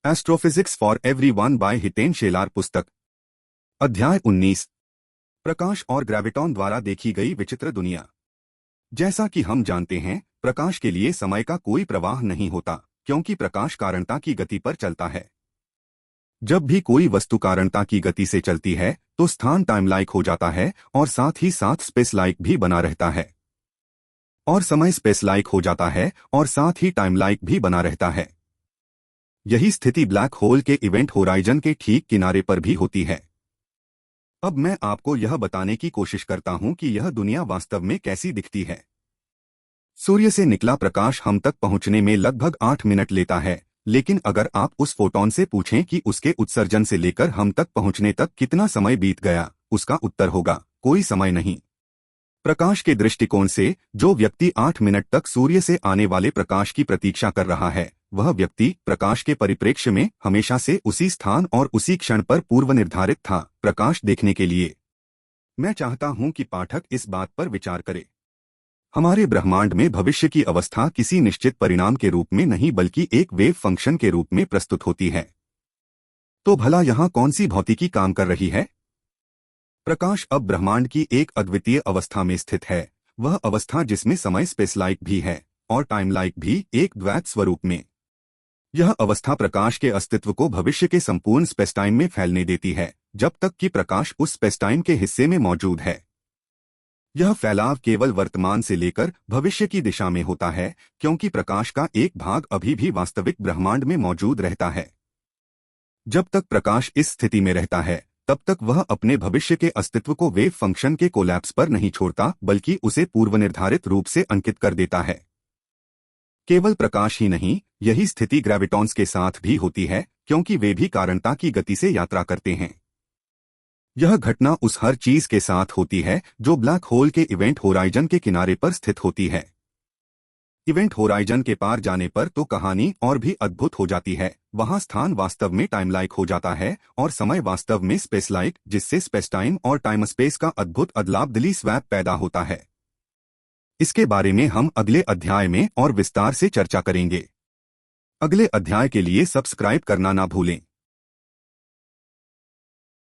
Astrophysics for everyone by Hiten Shelar पुस्तक। अध्याय 19। प्रकाश और ग्रेविटॉन द्वारा देखी गई विचित्र दुनिया। जैसा कि हम जानते हैं, प्रकाश के लिए समय का कोई प्रवाह नहीं होता, क्योंकि प्रकाश कारणता की गति पर चलता है। जब भी कोई वस्तु कारणता की गति से चलती है तो स्थान टाइम लाइक हो जाता है और साथ ही साथ स्पेस लाइक भी बना रहता है, और समय स्पेस लाइक हो जाता है और साथ ही टाइम लाइक भी बना रहता है। यही स्थिति ब्लैक होल के इवेंट होराइजन के ठीक किनारे पर भी होती है। अब मैं आपको यह बताने की कोशिश करता हूं कि यह दुनिया वास्तव में कैसी दिखती है। सूर्य से निकला प्रकाश हम तक पहुंचने में लगभग 8 मिनट लेता है, लेकिन अगर आप उस फोटोन से पूछें कि उसके उत्सर्जन से लेकर हम तक पहुंचने तक कितना समय बीत गया, उसका उत्तर होगा कोई समय नहीं। प्रकाश के दृष्टिकोण से जो व्यक्ति 8 मिनट तक सूर्य से आने वाले प्रकाश की प्रतीक्षा कर रहा है, वह व्यक्ति प्रकाश के परिप्रेक्ष्य में हमेशा से उसी स्थान और उसी क्षण पर पूर्व निर्धारित था प्रकाश देखने के लिए। मैं चाहता हूं कि पाठक इस बात पर विचार करे। हमारे ब्रह्मांड में भविष्य की अवस्था किसी निश्चित परिणाम के रूप में नहीं बल्कि एक वेव फंक्शन के रूप में प्रस्तुत होती है। तो भला यहां कौन सी भौतिकी काम कर रही है? प्रकाश अब ब्रह्मांड की एक अद्वितीय अवस्था में स्थित है, वह अवस्था जिसमें समय स्पेस लाइक भी है और टाइम लाइक भी एक द्वैत स्वरूप में। यह अवस्था प्रकाश के अस्तित्व को भविष्य के संपूर्ण स्पेस टाइम में फैलने देती है, जब तक कि प्रकाश उस स्पेस टाइम के हिस्से में मौजूद है। यह फैलाव केवल वर्तमान से लेकर भविष्य की दिशा में होता है, क्योंकि प्रकाश का एक भाग अभी भी वास्तविक ब्रह्मांड में मौजूद रहता है। जब तक प्रकाश इस स्थिति में रहता है, तब तक वह अपने भविष्य के अस्तित्व को वेव फंक्शन के कोलैप्स पर नहीं छोड़ता, बल्कि उसे पूर्वनिर्धारित रूप से अंकित कर देता है। केवल प्रकाश ही नहीं, यही स्थिति ग्रेविटॉन्स के साथ भी होती है, क्योंकि वे भी कारणता की गति से यात्रा करते हैं। यह घटना उस हर चीज के साथ होती है जो ब्लैक होल के इवेंट होराइजन के किनारे पर स्थित होती है। इवेंट होराइजन के पार जाने पर तो कहानी और भी अद्भुत हो जाती है। वहां स्थान वास्तव में टाइम लाइक हो जाता है और समय वास्तव में स्पेस लाइक, जिससे स्पेस टाइम और टाइम स्पेस का अद्भुत अदलाबदली स्वैप पैदा होता है। इसके बारे में हम अगले अध्याय में और विस्तार से चर्चा करेंगे। अगले अध्याय के लिए सब्सक्राइब करना ना भूलें।